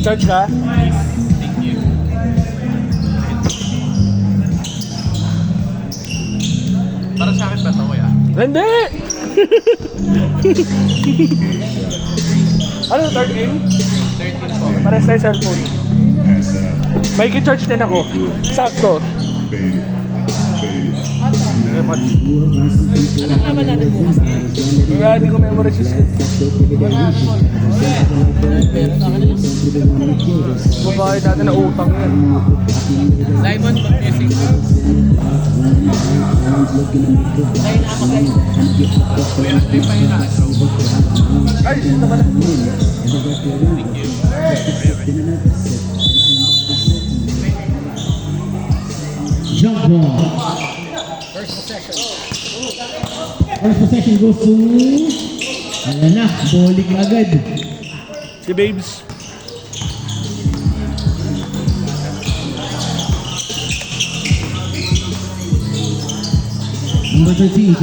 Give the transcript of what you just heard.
Charge ka? Thank you. Para sa akin ba ito, kuya? Hindi! Ano, third game? 13 po. Pares tayo cellphone. May charge din ako. Sakto. Anong naman natin bukas? Kaya hindi ko memorize yung skills. Pero sa akin na lang. Babayad natin na utang yan. Simon, mag-messing ka. Tayo na ako guys. Kuya, ano yung pahinaso? Ay, ito pala. Thank you. Jump ball. First possession goes to... Ayan na, bowling agad. Si Babes. Number 13.